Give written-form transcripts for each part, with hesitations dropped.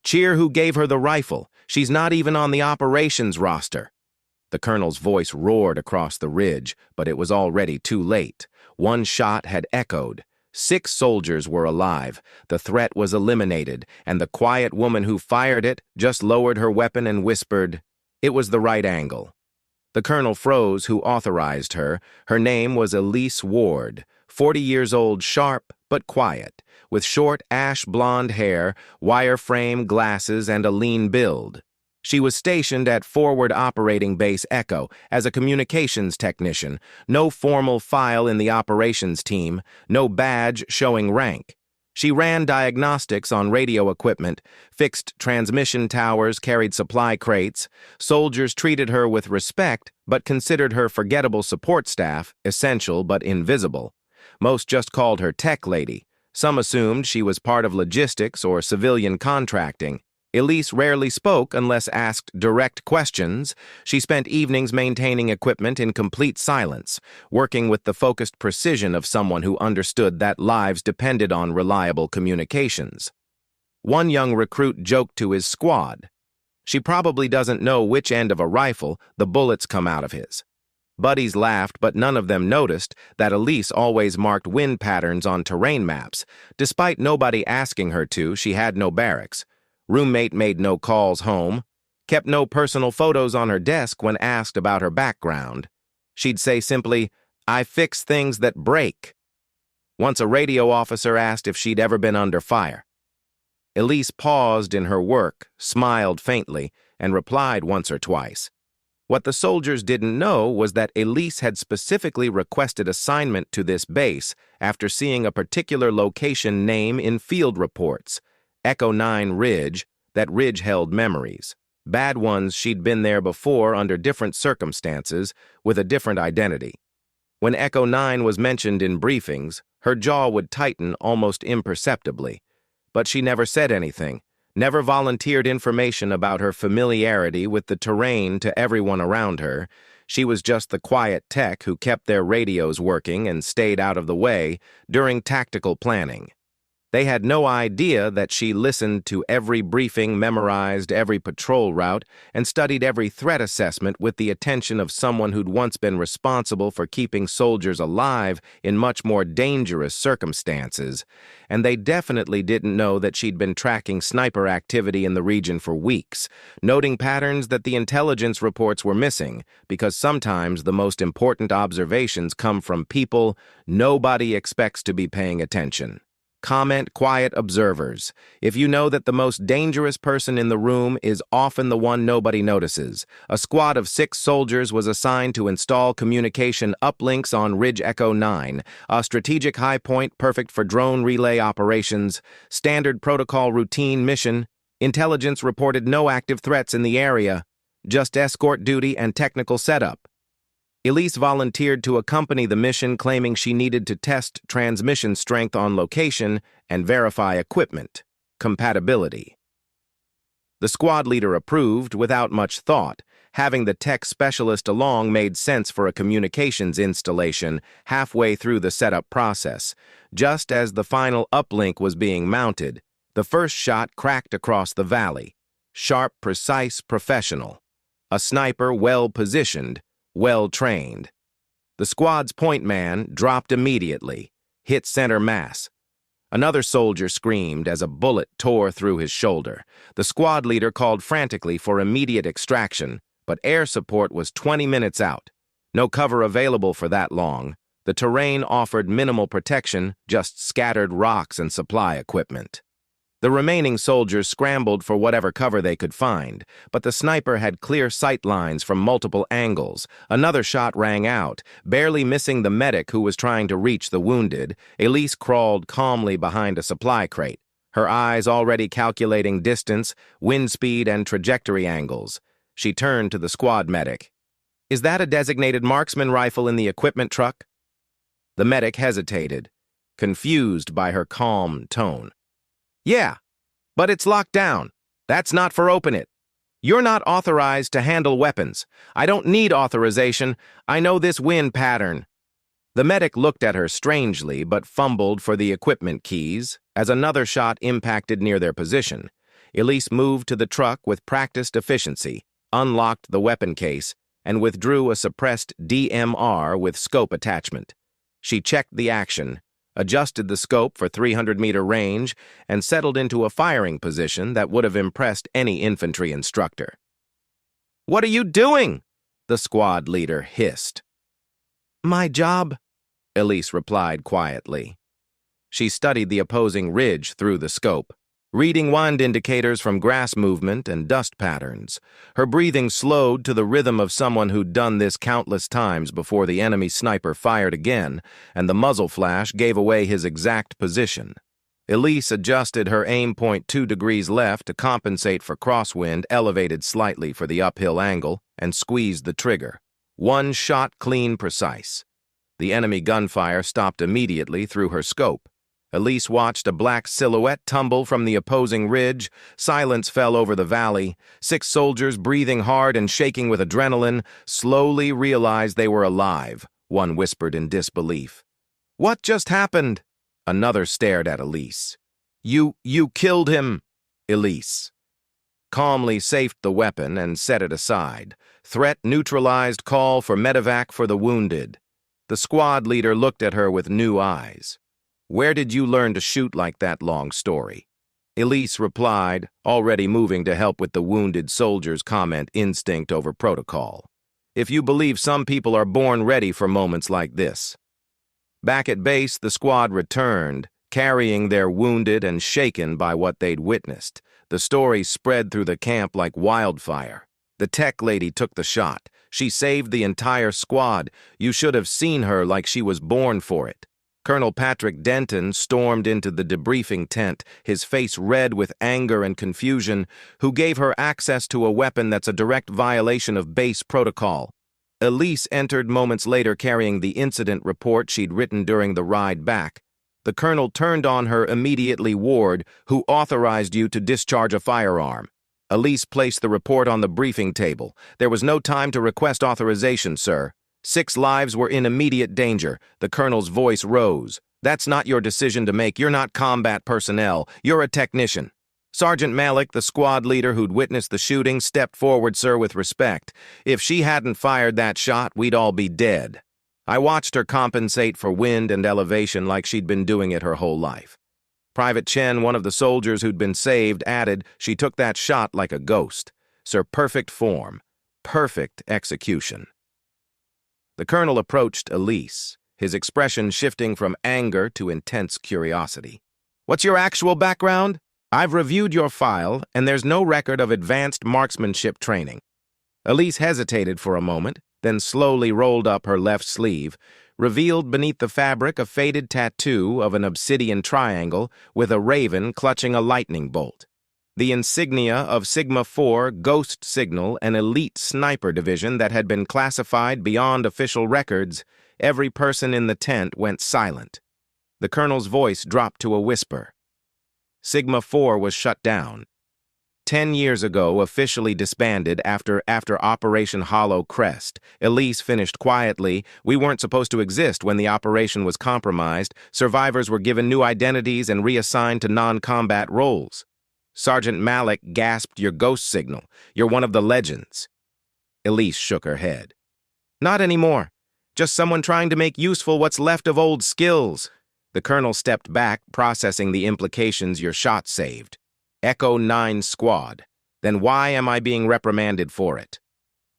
Cheer who gave her the rifle. She's not even on the operations roster. The colonel's voice roared across the ridge, but it was already too late. One shot had echoed. 6 soldiers were alive. The threat was eliminated, and the quiet woman who fired it just lowered her weapon and whispered, "It was the right angle." The colonel froze who authorized her. Her name was Elise Ward, 40 years old, sharp but quiet, with short ash-blonde hair, wire-frame glasses, and a lean build. She was stationed at Forward Operating Base Echo as a communications technician, no formal file in the operations team, no badge showing rank. She ran diagnostics on radio equipment, fixed transmission towers, carried supply crates. Soldiers treated her with respect, but considered her forgettable support staff, essential but invisible. Most just called her Tech Lady. Some assumed she was part of logistics or civilian contracting. Elise rarely spoke unless asked direct questions. She spent evenings maintaining equipment in complete silence, working with the focused precision of someone who understood that lives depended on reliable communications. One young recruit joked to his squad, "She probably doesn't know which end of a rifle the bullets come out of his." Buddies laughed, but none of them noticed that Elise always marked wind patterns on terrain maps. Despite nobody asking her to, she had no barracks. Roommate made no calls home, kept no personal photos on her desk when asked about her background. She'd say simply, "I fix things that break." Once a radio officer asked if she'd ever been under fire. Elise paused in her work, smiled faintly, and replied once or twice. What the soldiers didn't know was that Elise had specifically requested assignment to this base after seeing a particular location name in field reports. Echo 9 Ridge. That ridge held memories. Bad ones she'd been there before under different circumstances, with a different identity. When Echo 9 was mentioned in briefings, her jaw would tighten almost imperceptibly. But she never said anything, never volunteered information about her familiarity with the terrain to everyone around her. She was just the quiet tech who kept their radios working and stayed out of the way during tactical planning. They had no idea that she listened to every briefing, memorized every patrol route, and studied every threat assessment with the attention of someone who'd once been responsible for keeping soldiers alive in much more dangerous circumstances. And they definitely didn't know that she'd been tracking sniper activity in the region for weeks, noting patterns that the intelligence reports were missing, because sometimes the most important observations come from people nobody expects to be paying attention. Comment, quiet observers. If you know that the most dangerous person in the room is often the one nobody notices. A squad of 6 soldiers was assigned to install communication uplinks on Ridge Echo 9, a strategic high point perfect for drone relay operations. Standard protocol routine mission. Intelligence reported no active threats in the area, just escort duty and technical setup. Elise volunteered to accompany the mission, claiming she needed to test transmission strength on location and verify equipment compatibility. The squad leader approved without much thought. Having the tech specialist along made sense for a communications installation halfway through the setup process. Just as the final uplink was being mounted, the first shot cracked across the valley. Sharp, precise, professional. A sniper well-positioned, well-trained. The squad's point man dropped immediately, hit center mass. Another soldier screamed as a bullet tore through his shoulder. The squad leader called frantically for immediate extraction, but air support was 20 minutes out. No cover available for that long. The terrain offered minimal protection, just scattered rocks and supply equipment. The remaining soldiers scrambled for whatever cover they could find, but the sniper had clear sight lines from multiple angles. Another shot rang out, barely missing the medic who was trying to reach the wounded. Elise crawled calmly behind a supply crate, her eyes already calculating distance, wind speed, and trajectory angles. She turned to the squad medic. "Is that a designated marksman rifle in the equipment truck?" The medic hesitated, confused by her calm tone. "Yeah, but it's locked down. That's not for open it. You're not authorized to handle weapons. I don't need authorization. I know this wind pattern." The medic looked at her strangely but fumbled for the equipment keys as another shot impacted near their position. Elise moved to the truck with practiced efficiency, unlocked the weapon case, and withdrew a suppressed DMR with scope attachment. She checked the action, adjusted the scope for 300-meter range, and settled into a firing position that would have impressed any infantry instructor. "What are you doing?" the squad leader hissed. "My job," Elise replied quietly. She studied the opposing ridge through the scope, reading wind indicators from grass movement and dust patterns. Her breathing slowed to the rhythm of someone who'd done this countless times before the enemy sniper fired again, and the muzzle flash gave away his exact position. Elise adjusted her aim point 2 degrees left to compensate for crosswind, elevated slightly for the uphill angle, and squeezed the trigger. One shot clean precise. The enemy gunfire stopped immediately through her scope. Elise watched a black silhouette tumble from the opposing ridge. Silence fell over the valley. 6 soldiers, breathing hard and shaking with adrenaline, slowly realized they were alive. One whispered in disbelief. "What just happened?" Another stared at Elise. You killed him." Elise calmly safed the weapon and set it aside. Threat neutralized, call for medevac for the wounded. The squad leader looked at her with new eyes. "Where did you learn to shoot like that?" Long story. Elise replied, already moving to help with the wounded soldier's comment, instinct over protocol. "If you believe some people are born ready for moments like this." Back at base, the squad returned, carrying their wounded and shaken by what they'd witnessed. The story spread through the camp like wildfire. The tech lady took the shot. She saved the entire squad. You should have seen her like she was born for it. Colonel Patrick Denton stormed into the debriefing tent, his face red with anger and confusion. Who gave her access to a weapon that's a direct violation of base protocol? Elise entered moments later carrying the incident report she'd written during the ride back. The colonel turned on her immediately. "Ward, who authorized you to discharge a firearm?" Elise placed the report on the briefing table. "There was no time to request authorization, sir. 6 lives were in immediate danger." The colonel's voice rose. "That's not your decision to make. You're not combat personnel. You're a technician." Sergeant Malik, the squad leader who'd witnessed the shooting, stepped forward, "Sir, with respect. If she hadn't fired that shot, we'd all be dead. I watched her compensate for wind and elevation like she'd been doing it her whole life." Private Chen, one of the soldiers who'd been saved, added, "She took that shot like a ghost. Sir, perfect form, perfect execution." The colonel approached Elise, his expression shifting from anger to intense curiosity. "What's your actual background? I've reviewed your file, and there's no record of advanced marksmanship training." Elise hesitated for a moment, then slowly rolled up her left sleeve, revealed beneath the fabric a faded tattoo of an obsidian triangle with a raven clutching a lightning bolt. The insignia of Sigma 4 Ghost Signal, an elite sniper division that had been classified beyond official records. Every person in the tent went silent. The colonel's voice dropped to a whisper. Sigma 4 was shut down. 10 years ago, officially disbanded after Operation Hollow Crest. Elise finished quietly. "We weren't supposed to exist when the operation was compromised. Survivors were given new identities and reassigned to non-combat roles." Sergeant Malik gasped, "Your ghost signal. You're one of the legends." Elise shook her head. "Not anymore. Just someone trying to make useful what's left of old skills." The colonel stepped back, processing the implications. "Your shot saved. Echo 9 squad. Then why am I being reprimanded for it?"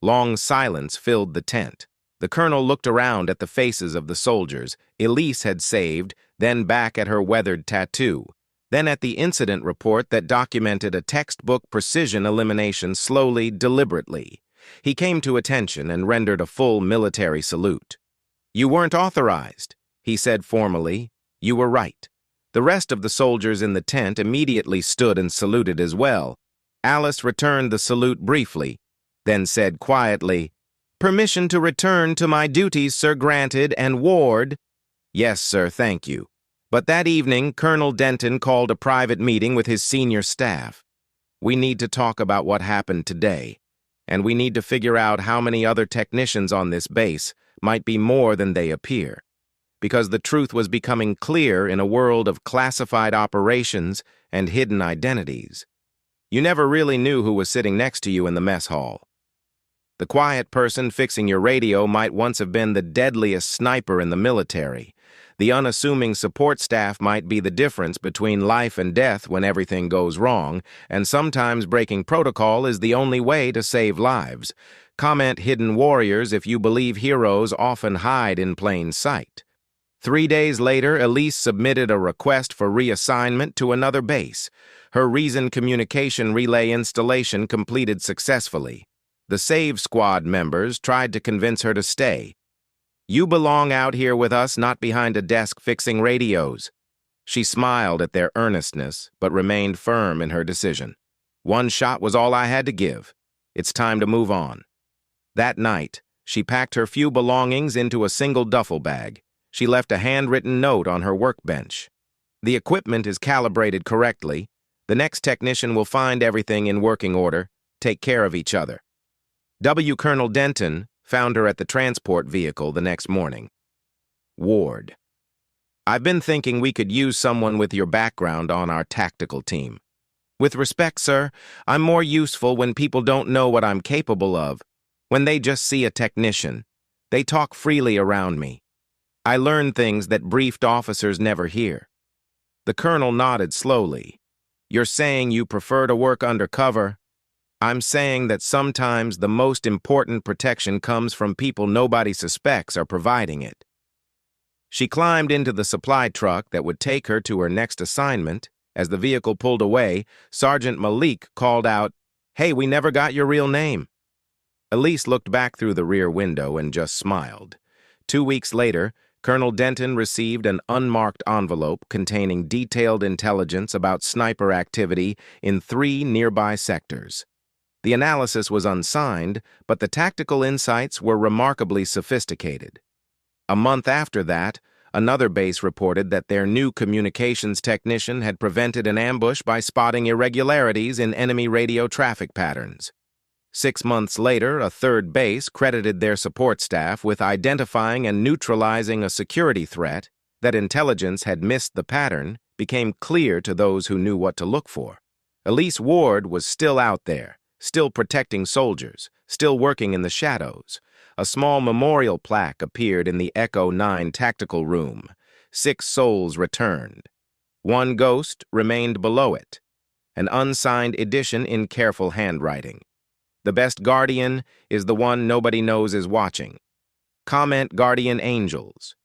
Long silence filled the tent. The colonel looked around at the faces of the soldiers Elise had saved, then back at her weathered tattoo, then at the incident report that documented a textbook precision elimination slowly, deliberately. He came to attention and rendered a full military salute. "You weren't authorized," he said formally. "You were right." The rest of the soldiers in the tent immediately stood and saluted as well. Alice returned the salute briefly, then said quietly, "Permission to return to my duties, sir, granted, and Ward—" "Yes, sir, thank you." But that evening, Colonel Denton called a private meeting with his senior staff. "We need to talk about what happened today, and we need to figure out how many other technicians on this base might be more than they appear. Because the truth was becoming clear in a world of classified operations and hidden identities." You never really knew who was sitting next to you in the mess hall. The quiet person fixing your radio might once have been the deadliest sniper in the military. The unassuming support staff might be the difference between life and death when everything goes wrong, and sometimes breaking protocol is the only way to save lives. Comment hidden warriors if you believe heroes often hide in plain sight. 3 days later, Elise submitted a request for reassignment to another base. Her Reason communication relay installation completed successfully. The Save Squad members tried to convince her to stay. "You belong out here with us, not behind a desk fixing radios." She smiled at their earnestness, but remained firm in her decision. One shot was all I had to give. It's time to move on. That night, she packed her few belongings into a single duffel bag. She left a handwritten note on her workbench. "The equipment is calibrated correctly. The next technician will find everything in working order. Take care of each other." Colonel Denton found her at the transport vehicle the next morning. Ward. "I've been thinking we could use someone with your background on our tactical team. With respect, sir, I'm more useful when people don't know what I'm capable of, when they just see a technician. They talk freely around me. I learn things that briefed officers never hear." The colonel nodded slowly. "You're saying you prefer to work undercover?" "I'm saying that sometimes the most important protection comes from people nobody suspects are providing it." She climbed into the supply truck that would take her to her next assignment. As the vehicle pulled away, Sergeant Malik called out, "Hey, we never got your real name." Elise looked back through the rear window and just smiled. 2 weeks later, Colonel Denton received an unmarked envelope containing detailed intelligence about sniper activity in 3 nearby sectors. The analysis was unsigned, but the tactical insights were remarkably sophisticated. A month after that, another base reported that their new communications technician had prevented an ambush by spotting irregularities in enemy radio traffic patterns. 6 months later, a third base credited their support staff with identifying and neutralizing a security threat. That intelligence had missed the pattern became clear to those who knew what to look for. Elise Ward was still out there, still protecting soldiers, still working in the shadows. A small memorial plaque appeared in the Echo 9 tactical room. 6 souls returned. 1 ghost remained below it. An unsigned edition in careful handwriting. The best guardian is the one nobody knows is watching. Comment guardian angels.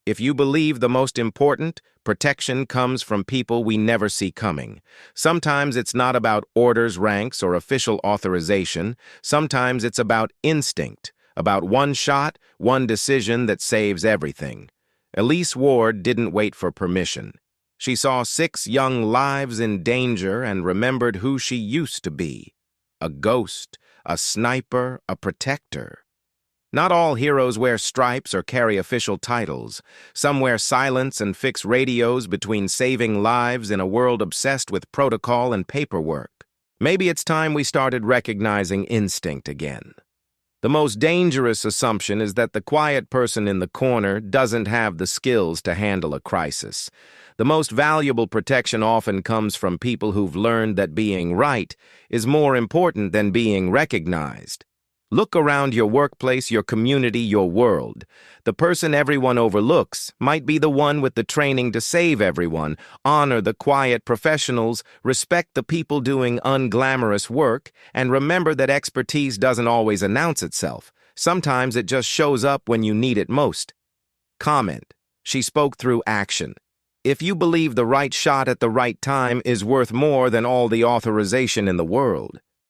If you believe the most important, protection comes from people we never see coming. Sometimes it's not about orders, ranks, or official authorization. Sometimes it's about instinct, about one shot, one decision that saves everything. Elise Ward didn't wait for permission. She saw 6 young lives in danger and remembered who she used to be. A ghost, a sniper, a protector. Not all heroes wear stripes or carry official titles. Some wear silence and fix radios between saving lives in a world obsessed with protocol and paperwork. Maybe it's time we started recognizing instinct again. The most dangerous assumption is that the quiet person in the corner doesn't have the skills to handle a crisis. The most valuable protection often comes from people who've learned that being right is more important than being recognized. Look around your workplace, your community, your world. The person everyone overlooks might be the one with the training to save everyone. Honor the quiet professionals, respect the people doing unglamorous work, and remember that expertise doesn't always announce itself. Sometimes it just shows up when you need it most. Comment. She spoke through action. If you believe the right shot at the right time is worth more than all the authorization in the world,